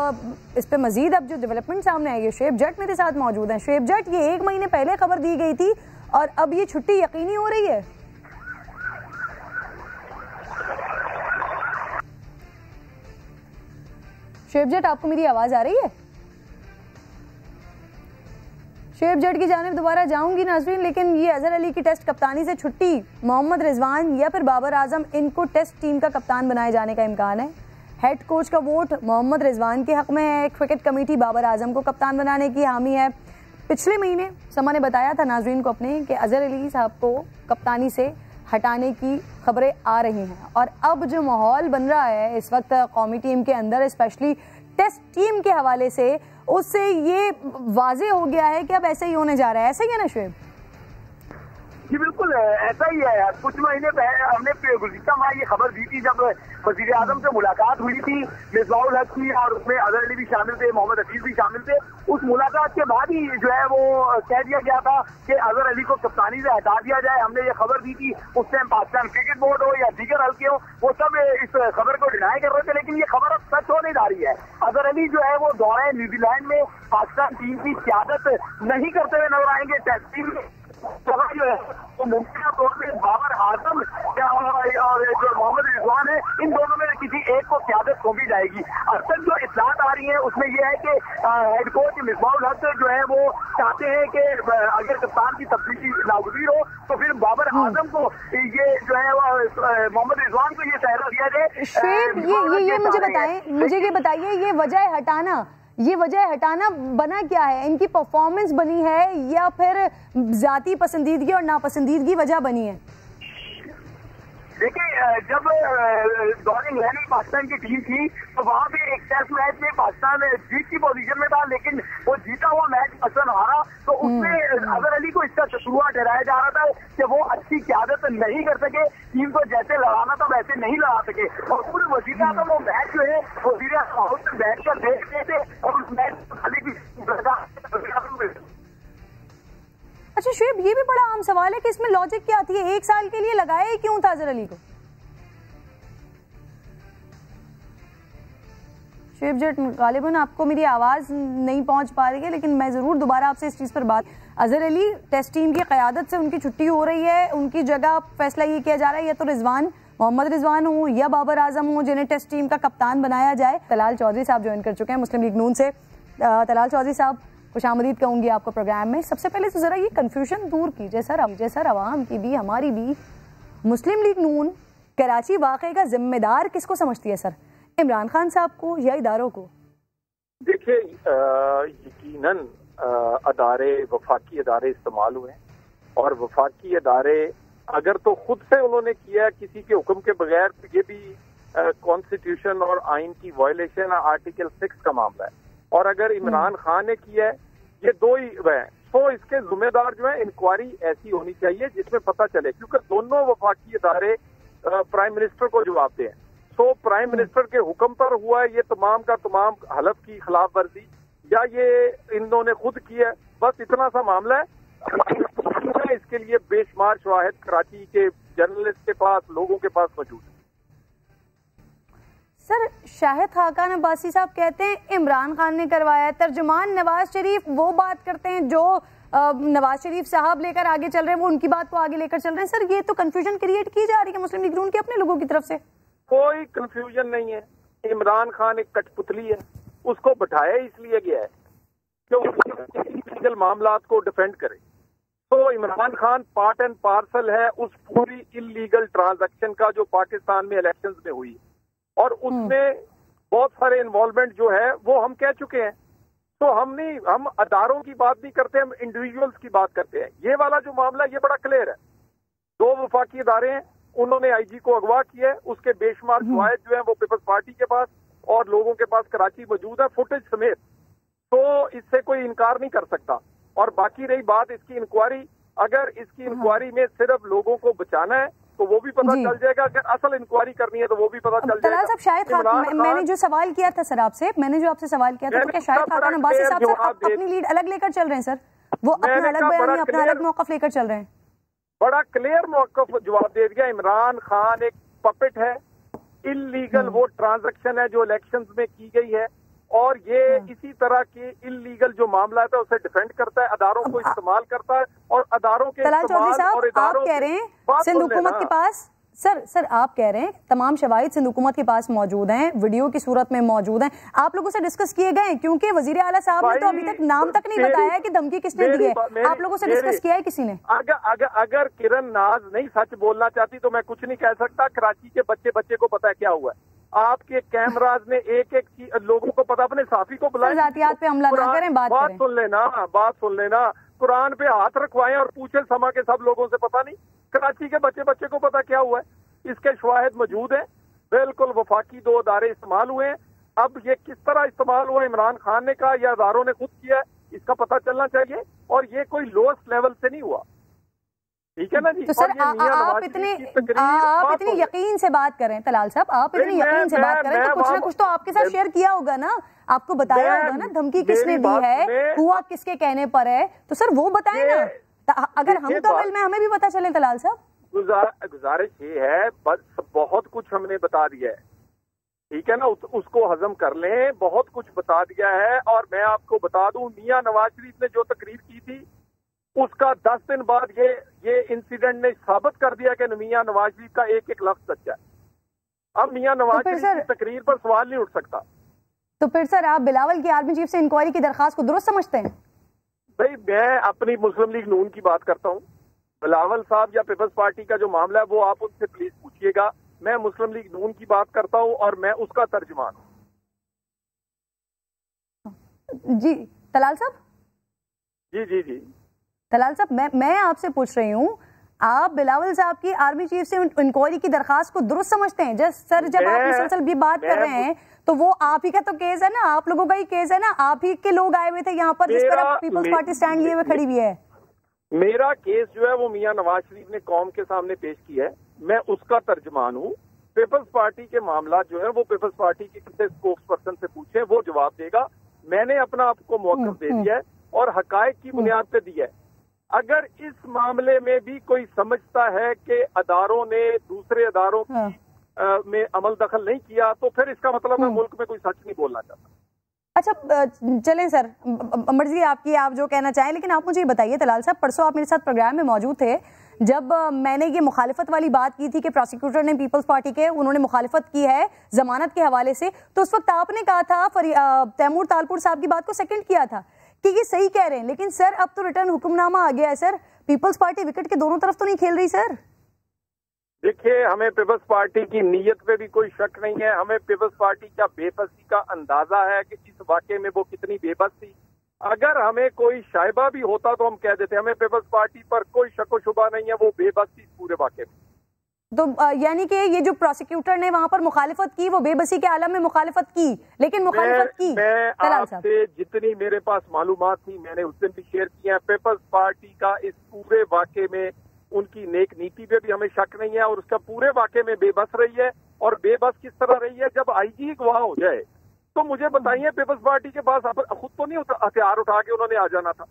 इस पे मजीद अब जो डेवलपमेंट सामने आई है, शुएब जट मेरे साथ मौजूद हैं। शुएब जट, ये 1 महीने पहले खबर दी गई थी और अब ये छुट्टी यकीनी हो रही है। शुएब जट, आपको मेरी आवाज आ रही है? शुएब जट की जानिब दोबारा जाऊंगी नाज़रीन, लेकिन ये अजहर अली की टेस्ट कप्तानी से छुट्टी, मोहम्मद रिजवान या फिर बाबर आजम, इनको टेस्ट टीम का कप्तान बनाए जाने का इम्कान है। हेड कोच का वोट मोहम्मद रिजवान के हक में है। क्रिकेट कमेटी बाबर आजम को कप्तान बनाने की हामी है। पिछले महीने समा ने बताया था नाज़रीन को अपने कि अजहर अली साहब को कप्तानी से हटाने की खबरें आ रही हैं और अब जो माहौल बन रहा है इस वक्त कौमी टीम के अंदर, स्पेशली टेस्ट टीम के हवाले से, उससे ये वाजे हो गया है कि अब ऐसा ही होने जा रहा है। ऐसा ही है ना शुएब? जी बिल्कुल ऐसा ही है। कुछ महीने पहले हमने गुज़िश्ता माह ये खबर दी थी जब वज़ीर आज़म से मुलाकात हुई थी मिसबाहुल हक की, और उसमें अजहर अली भी शामिल थे, मोहम्मद हफीज भी शामिल थे। उस मुलाकात के बाद ही जो है वो कह दिया गया था कि अजहर अली को कप्तानी से हटा दिया जाए। हमने ये खबर दी थी, उस टाइम पाकिस्तान क्रिकेट बोर्ड हो या दीगर हल्के हो, वो सब इस खबर को डिनाई कर रहे थे, लेकिन ये खबर अब सच होने जा रही है। अजहर अली जो है वो दौरे न्यूजीलैंड में पाकिस्तान टीम की क़यादत नहीं करते हुए नजर आएंगे। टेस्ट टीम में जो है वो मुमकिन तौर पर बाबर आजम और जो मोहम्मद रिजवान है, इन दोनों में किसी एक को क़यादत सौंपी जाएगी। अब तक जो इत्तलात आ रही है उसमें यह है कि हेड कोच मिसबाहुल हक जो है वो चाहते हैं कि अगर कप्तान की तब्दीली नागुज़ीर हो तो फिर बाबर आजम को ये जो है मोहम्मद रिजवान को ये सहरा दिया जाए। शुएब, ये मुझे ये बताइए ये वजह हटाना बना क्या है? इनकी परफॉर्मेंस बनी है या फिर जाती पसंदीदगी और नापसंदीदगी वजह बनी है? देखिए, जब दौरे इंग्लैंड में पाकिस्तान की टीम थी तो वहाँ पे एक टेस्ट मैच में पाकिस्तान जीत की पोजीशन में था, लेकिन वो जीता हुआ मैच मसलन हारा, तो उसमें अजहर अली को इसका कसूरवार ठहराया जा रहा था कि वो अच्छी क़यादत नहीं कर सके, टीम को जैसे लड़ाना था वैसे नहीं लड़ा सके। और पूरे वज़ीर आज़म वो मैच जो है वज़ीर आज़म बैठ कर देख रहे थे और उस मैच। अच्छा शुएब, ये भी बड़ा आम सवाल है कि इसमें लॉजिक क्या आती है? 1 साल के लिए लगाया ही क्यों था अजहर अली को? शुएब जट, गालिबन आपको मेरी आवाज़ नहीं पहुंच पा रही है, लेकिन मैं ज़रूर दोबारा आपसे इस चीज़ पर बात। अजहर अली टेस्ट टीम की क़यादत से उनकी छुट्टी हो रही है, उनकी जगह फैसला ये किया जा रहा है या तो रिजवान, मोहम्मद रिजवान हो या बाबर आजम हो, जिन्हें टेस्ट टीम का कप्तान बनाया जाए। तलाल चौधरी साहब ज्वाइन कर चुके हैं मुस्लिम लीग नून से। तलाल चौधरी साहब, खुशामदीद कहूँगी आपको प्रोग्राम में। सबसे पहले तो ज़रा ये कन्फ्यूजन दूर कीजिए सर, आवाम की भी हमारी भी, मुस्लिम लीग नून कराची वाक़े का जिम्मेदार किसको समझती है सर? इमरान खान साहब को या इदारों को? देखिए, यकीनन अदारे, वफाकी अदारे इस्तेमाल हुए और वफाकी अदारे अगर तो खुद से उन्होंने किया किसी के हुक्म के बगैर, तो ये भी कॉन्स्टिट्यूशन और आइन की वायलेशन आर्टिकल 6 का मामला है। और अगर इमरान खान ने किया है, ये दो ही हैं, तो इसके जिम्मेदार जो है इंक्वायरी ऐसी होनी चाहिए जिसमें पता चले, क्योंकि दोनों वफाकी अदारे प्राइम मिनिस्टर को जवाब दें। तो प्राइम मिनिस्टर के हुक्म पर हुआ है ये तमाम का तमाम हलफ की खिलाफ वर्जी, या ये इन्होंने खुद किया है, बस इतना सा मामला है। इसके लिए बेशुमार शवाहिद कराची के जर्नलिस्ट के पास, लोगों के पास मौजूद है। सर, शाहिद खाकान अब्बासी साहब कहते हैं इमरान खान ने करवाया। तर्जुमान नवाज शरीफ वो बात करते हैं जो नवाज शरीफ साहब लेकर आगे चल रहे हैं, वो उनकी बात को आगे लेकर चल रहे हैं। सर, ये तो कंफ्यूजन क्रिएट की जा रही है मुस्लिम लीग नून के अपने लोगों की तरफ से। कोई कंफ्यूजन नहीं है। इमरान खान एक कठपुतली है, उसको बैठाया इसलिए गया है कि लीगल मामलात को डिफेंड करे। तो Imran Khan part and parcel है उस पूरी इलीगल ट्रांजैक्शन का जो पाकिस्तान में इलेक्शंस में हुई, और उसमें बहुत सारे इन्वॉल्वमेंट जो है वो हम कह चुके हैं। तो हम अदारों की बात नहीं करते, हम इंडिविजुअल्स की बात करते हैं। ये वाला जो मामला ये बड़ा क्लियर है। 2 वफाकी इदारे हैं, उन्होंने आईजी को अगवा किया है, उसके बेशुमार शवाहिद जो है वो पीपल्स पार्टी के पास और लोगों के पास कराची मौजूद है, फुटेज समेत। तो इससे कोई इनकार नहीं कर सकता। और बाकी रही बात इसकी इंक्वायरी, अगर इसकी इंक्वायरी में सिर्फ लोगों को बचाना है तो वो भी पता चल जाएगा। अगर असल इंक्वायरी करनी है तो वो भी पता चल जाएगा। तलाल साहब, शाहिद मैंने जो सवाल किया था सर आपसे, तो क्या शाहिद खान अब्बासी साहब सर अपनी लीड अलग लेकर चल रहे हैं सर? वो अपना अलग बयानी, अपना अलग मौकफ लेकर चल रहे हैं। बड़ा क्लियर मौकफ जवाब दे दिया। इमरान खान एक पपेट है, इलीगल वो ट्रांजैक्शन है जो इलेक्शंस में की गई है, और ये इसी तरह के इलीगल जो मामला था उसे डिफेंड करता है, अदारों को इस्तेमाल करता है, और अदारों के इस्तेमाल और आप कह रहे हैं सिंध हुकूमत के पास सर आप कह रहे हैं तमाम शवाहिद सिंध हुकूमत के पास मौजूद हैं, वीडियो की सूरत में मौजूद हैं, आप लोगों से डिस्कस किए गए? क्योंकि वजीर आला साहब ने तो अभी तक नाम तक नहीं बताया है कि धमकी किसने दी है। आप लोगों से डिस्कस किया है किसी ने? अगर किरण नाज नहीं सच बोलना चाहती तो मैं कुछ नहीं कह सकता। कराची के बच्चे को पता है क्या हुआ है। आपके कैमराज ने एक लोगों को पता, अपने साफी को बुलाया, जातियात पे हमला ना करें, बात सुन लेना, कुरान पे हाथ रखवाएं और पूछे समा के सब लोगों से। पता नहीं कराची के बच्चे को पता क्या हुआ है। इसके शवाहिद मौजूद है। बिल्कुल वफाकी 2 अदारे इस्तेमाल हुए हैं। अब ये किस तरह इस्तेमाल हुआ, इमरान खान ने कहा या अदारों ने खुद किया, इसका पता चलना चाहिए। और ये कोई लोएस्ट लेवल से नहीं हुआ, ठीक है ना जी। तो सर आप इतनी यकीन से बात करें तलाल साहब, आप इतनी यकीन से बात करें तो कुछ ना कुछ तो आपके साथ शेयर किया होगा ना, आपको बताया होगा ना धमकी किसने दी है, हुआ किसके कहने पर है, तो सर वो बताएं ना। अगर हम तो अमल में हमें भी पता चले तलाल साहब। गुजारिश ये है, बस बहुत कुछ हमने बता दिया है, ठीक है ना, उसको हजम कर लें। बहुत कुछ बता दिया है। और मैं आपको बता दूं, मियां नवाज शरीफ ने जो तकरीर की थी उसका 10 दिन बाद ये इंसिडेंट ने साबित कर दिया कि मियां नवाज शरीफ का एक लफ्ज सच्चा है। अब मियां नवाज शरीफ की तकरीर पर सवाल नहीं उठ सकता। तो फिर सर आप बिलावल की आर्मी चीफ से इंक्वायरी की दरखास्त को दुरुस्त समझते हैं? भाई मैं अपनी मुस्लिम लीग नून की बात करता हूँ। बिलावल साहब या पीपल्स पार्टी का जो मामला है वो आप उनसे प्लीज पूछिएगा। मैं मुस्लिम लीग नून की बात करता हूँ और मैं उसका तर्जुमान हूँ। जी तलाल साहब। जी तलाल साहब, मैं आपसे पूछ रही हूँ, आप बिलावल साहब की आर्मी चीफ से इंक्वायरी की दरखास्त को दुरुस्त समझते हैं? सर जब आप मुसलसल भी बात कर रहे हैं तो वो आप ही का तो केस है ना, आप लोगों का ही केस है ना, आप ही के लोग आए हुए थे यहाँ पर जिस पर पीपल्स पार्टी स्टैंड लिए हुए खड़ी हुई है। मेरा केस जो है वो मियां नवाज शरीफ ने कौम के सामने पेश किया है, मैं उसका तर्जुमान हूँ। पीपल्स पार्टी के मामला जो है वो पीपल्स पार्टी के किसी स्पोक्स पर्सन से पूछे, वो जवाब देगा। मैंने अपना आपको मौक़िफ़ दे दिया है और हकायक की बुनियाद पे दिया है। अगर इस मामले में भी कोई समझता है कि अदारों ने दूसरे अदारों की में अमल दखल नहीं किया तो फिर इसका मतलब मैं मुल्क में कोई सच नहीं बोलना चाहता। अच्छा चलें सर, मर्जी आपकी, आप जो कहना चाहें, लेकिन आप मुझे ये बताइए तलाल साहब, परसों आप मेरे साथ प्रोग्राम में मौजूद थे जब मैंने ये मुखालिफत वाली बात की थी कि प्रोसिक्यूटर ने पीपल्स पार्टी के उन्होंने मुखालिफत की है जमानत के हवाले से, तो उस वक्त आपने कहा था तैमूर तालपुर साहब की बात को सेकंड किया था कि ये सही कह रहे हैं। लेकिन सर अब तो रिटर्न हुक्मनामा आ गया है सर, पीपल्स पार्टी विकेट के दोनों तरफ तो नहीं खेल रही सर। देखिए, हमें पीपल्स पार्टी की नीयत पे भी कोई शक नहीं है। हमें पीपल्स पार्टी का बेबसी का अंदाजा है कि इस वाकये में वो कितनी बेबस थी। अगर हमें कोई शायबा भी होता तो हम कह देते। हमें पीपल्स पार्टी पर कोई शक व शुबा नहीं है, वो बेबस थी पूरे वाकये में। तो यानी कि ये जो प्रोसिक्यूटर ने वहां पर मुखालिफत की वो बेबसी के आलम में मुखालिफत की, लेकिन मुखालिफत की मैं आपसे जितनी मेरे पास मालूमात थी मैंने उस दिन भी शेयर की है। पीपल्स पार्टी का इस पूरे वाकये में उनकी नेक नीति पे भी हमें शक नहीं है और उसका पूरे वाकये में बेबस रही है। और बेबस किस तरह रही है, जब आईजी गवाह हो जाए तो मुझे बताइए, पीपल्स पार्टी के पास खुद तो नहीं हथियार उठा के उन्होंने आ जाना था।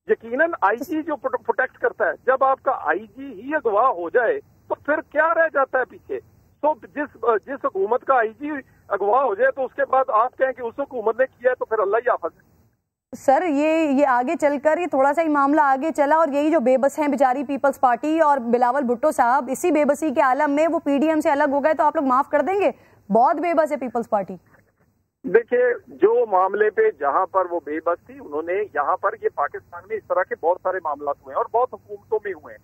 यकीनन आईजी जो प्रोटेक्ट करता है, जब आपका आईजी ही अगवा हो जाए तो फिर क्या रह जाता है पीछे। तो जिस हुकूमत का आईजी अगवा हो जाए तो उसके बाद आप कहें कि उस हुकूमत ने किया है तो फिर अल्लाह ही हाफ़िज़ है। सर ये आगे चलकर ये थोड़ा सा ही मामला आगे चला और यही जो बेबस हैं बेचारी पीपल्स पार्टी और बिलावल भुट्टो साहब, इसी बेबसी के आलम में वो पीडीएम से अलग हो गए तो आप लोग माफ कर देंगे? बहुत बेबस है पीपल्स पार्टी। देखिए, जो मामले पे जहां पर वो बेबस थी, उन्होंने यहाँ पर ये पाकिस्तान में इस तरह के बहुत सारे मामला हुए हैं और बहुत हुकूमतों में हुए हैं।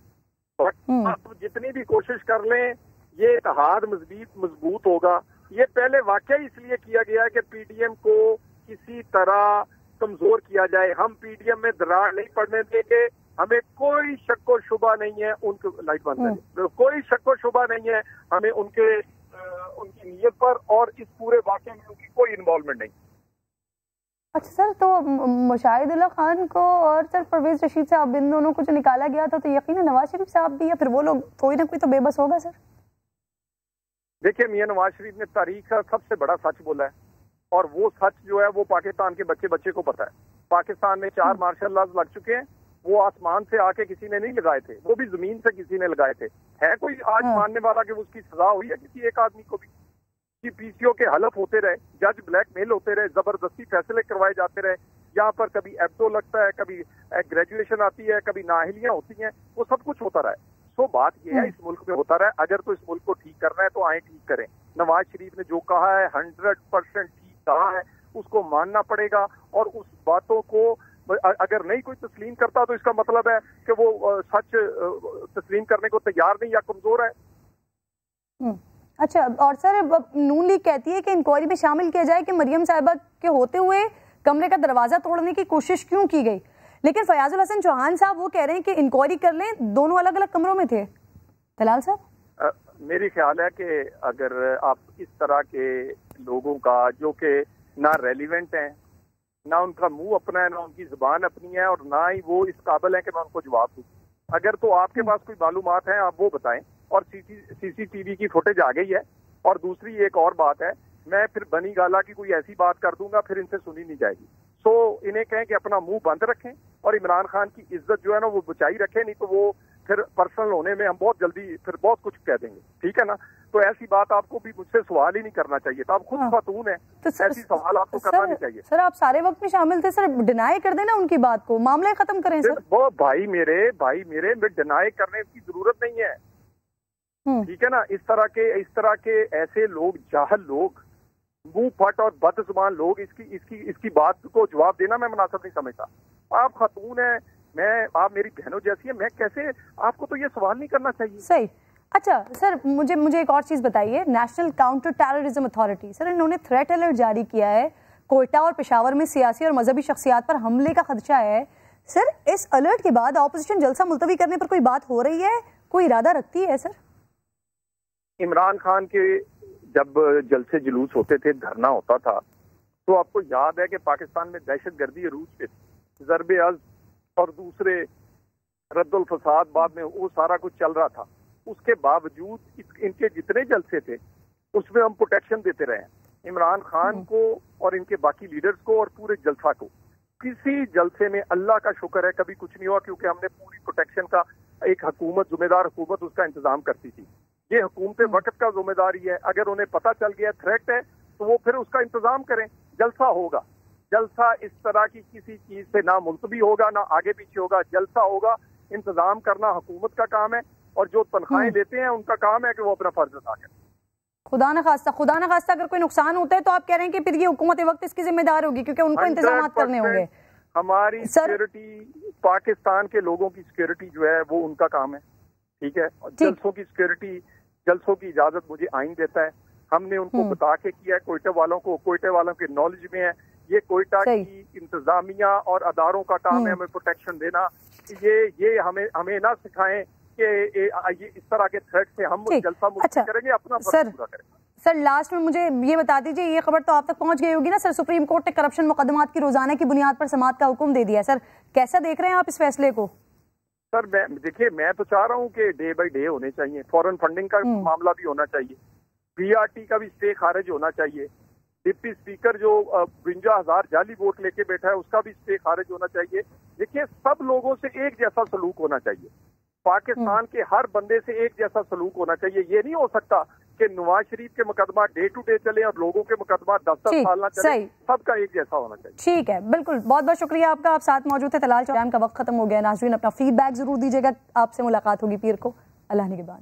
आप जितनी भी कोशिश कर लें ये इत्तेहाद मजबूत होगा। ये पहले वाकया इसलिए किया गया है कि पीडीएम को किसी तरह कमजोर किया जाए। हम पीडीएम में दरार नहीं पड़ने देंगे। हमें कोई शक व शुबा नहीं है उनके लाइट बंद करें, कोई शक व शुबा नहीं है हमें उनकी नीयत पर और इस पूरे वाकये में उनकी कोई इन्वॉल्वमेंट नहीं। अच्छा सर, तो मुशाहिदुल्लाह खान को और सर परवेज रशीद साहब, इन दोनों को जो निकाला गया था, तो यकीनन नवाज शरीफ साहब भी, या फिर वो लोग, कोई ना कोई तो बेबस होगा सर। देखिए, मियां नवाज शरीफ ने तारीख का सबसे बड़ा सच बोला है, और वो सच जो है वो पाकिस्तान के बच्चे बच्चे को पता है। पाकिस्तान में 4 मार्शल लॉज लग चुके हैं, वो आसमान से आके किसी ने नहीं लगाए थे, वो भी जमीन से किसी ने लगाए थे। है कोई आज मानने वाला कि उसकी सजा हुई है किसी एक आदमी को भी? कि पीसीओ के हलफ होते रहे, जज ब्लैकमेल होते रहे, जबरदस्ती फैसले करवाए जाते रहे, यहाँ पर कभी एब्डो लगता है, कभी ग्रेजुएशन आती है, कभी नाअहलियां होती हैं, वो सब कुछ होता रहा है। तो बात यह है, इस मुल्क में होता रहा है। अगर तो इस मुल्क को ठीक करना है तो आए ठीक करें। नवाज शरीफ ने जो कहा है 100% ठीक कहा है, उसको मानना पड़ेगा। और उस बातों को अगर नहीं कोई तस्लीम करता तो इसका मतलब है कि वो सच तस्लीम करने को तैयार नहीं या कमजोर है। अच्छा, और सर नून लीग कहती है कि इंक्वायरी में शामिल किया जाए कि मरियम साहिबा के होते हुए कमरे का दरवाजा तोड़ने की कोशिश क्यों की गई, लेकिन फयाजुल हसन चौहान साहब वो कह रहे हैं कि इंक्वायरी कर लें, दोनों अलग अलग कमरों में थे। तलाल साहब, मेरी ख्याल है कि अगर आप इस तरह के लोगों का जो कि ना रेलिवेंट हैं, ना उनका मुंह अपना है, ना उनकी जुबान अपनी है, और ना ही वो इस काबिल है कि मैं उनको जवाब दूं, अगर तो आपके पास कोई मालूमात है आप वो बताएं। और सीसीटीवी की फुटेज आ गई है। और दूसरी एक और बात है, मैं फिर बनी गाला की कोई ऐसी बात कर दूंगा फिर इनसे सुनी नहीं जाएगी। सो इन्हें कहें कि अपना मुंह बंद रखें और इमरान खान की इज्जत जो है ना वो बचाई रखें, नहीं तो वो फिर पर्सनल होने में हम बहुत जल्दी फिर बहुत कुछ कह देंगे, ठीक है ना। तो ऐसी बात आपको भी मुझसे सवाल ही नहीं करना चाहिए था, आप खुद खातून है, तो ऐसी सवाल आपको करना नहीं चाहिए। सर आप सारे वक्त में शामिल थे, सर डिनाई कर देना उनकी बात को, मामला खत्म करें सर। वो भाई मेरे में डिनाई करने की जरूरत नहीं है, ठीक है ना। इस तरह के ऐसे लोग, जाहल लोग, मुंह फट और बदजुबान लोग, इसकी बात को जवाब देना मैं मुनासिब नहीं समझता। आप खातून है, आप मेरी बहनों जैसी है, मैं कैसे, आपको तो ये सवाल नहीं करना चाहिए। सही। अच्छा सर, मुझे एक और चीज बताइए, national counter terrorism authority, sir इन्होंने थ्रेट अलर्ट जारी किया है, कोयटा और पेशावर में सियासी और मजहबी शख्सियात पर हमले का खदशा है। सर इस अलर्ट के बाद ऑपोजिशन जलसा मुलतवी करने पर कोई बात हो रही है, कोई इरादा रखती है सर? इमरान खान के जब जलसे जुलूस होते थे, धरना होता था, तो आपको याद है कि पाकिस्तान में दहशतगर्दी अरूज पे ज़रबे अज़ और दूसरे रद्दुल फसाद, बाद में वो सारा कुछ चल रहा था। उसके बावजूद इनके जितने जलसे थे उसमें हम प्रोटेक्शन देते रहे। इमरान खान को और इनके बाकी लीडर्स को और पूरे जलसा को, किसी जलसे में अल्लाह का शुक्र है कभी कुछ नहीं हुआ, क्योंकि हमने पूरी प्रोटेक्शन का एक हुकूमत, जिम्मेदार हुकूमत उसका इंतजाम करती थी। ये हुकूमत वक्त का जिम्मेदारी है, अगर उन्हें पता चल गया थ्रेट है तो वो फिर उसका इंतजाम करें। जलसा होगा, जलसा इस तरह की किसी चीज से ना मुलतवी होगा ना आगे पीछे होगा, जलसा होगा। इंतजाम करना हुकूमत का काम है, और जो तनख्वाहें लेते हैं उनका काम है कि वो अपना फर्ज अदा करें। खुदा न खास्ता अगर कोई नुकसान होता है तो आप कह रहे हैं कि फिर ये हुकूमत वक्त इसकी जिम्मेदार होगी, क्योंकि उनको इंतजाम करने होंगे। हमारी सिक्योरिटी, पाकिस्तान के लोगों की सिक्योरिटी जो है वो उनका काम है, ठीक है। जलसों की सिक्योरिटी, जलसों की इजाजत मुझे आइन देता है, हमने उनको बता के किया है। कोयटा वालों को, कोयटा वालों के नॉलेज में है, ये कोयटा की इंतजामिया और अदारों का काम है हमें प्रोटेक्शन देना। ये हमें ना सिखाएं कि ये इस तरह के थ्रेट से हम जलसा मुक्त करेंगे, अपना फर्ज पूरा करेंगे। सर लास्ट में मुझे ये बता दीजिए, ये खबर तो आप तक पहुंच गई होगी ना सर, सुप्रीम कोर्ट ने करप्शन मुकदमात की रोजाना की बुनियाद पर समाअत का हुक्म दे दिया। सर कैसा देख रहे हैं आप इस फैसले को? सर देखिए, मैं तो चाह रहा हूँ कि डे बाय डे होने चाहिए, फॉरेन फंडिंग का मामला भी होना चाहिए, बीआरटी का भी स्टे खारिज होना चाहिए, डिप्टी स्पीकर जो 52,000 जाली वोट लेके बैठा है उसका भी स्टे खारिज होना चाहिए। देखिए, सब लोगों से एक जैसा सलूक होना चाहिए, पाकिस्तान के हर बंदे से एक जैसा सलूक होना चाहिए। ये नहीं हो सकता कि नवाज शरीफ के मुकदमा डे टू डे चले और लोगों के मुकदमा 10-10 साल ना चले, सबका एक जैसा होना चाहिए। ठीक है, बिल्कुल, बहुत बहुत शुक्रिया आपका, आप साथ मौजूद थे। तलाल चौहान का वक्त खत्म हो गया। नाज़रीन अपना फीडबैक जरूर दीजिएगा, आपसे मुलाकात होगी पीर को। अल्लाह निगहबान।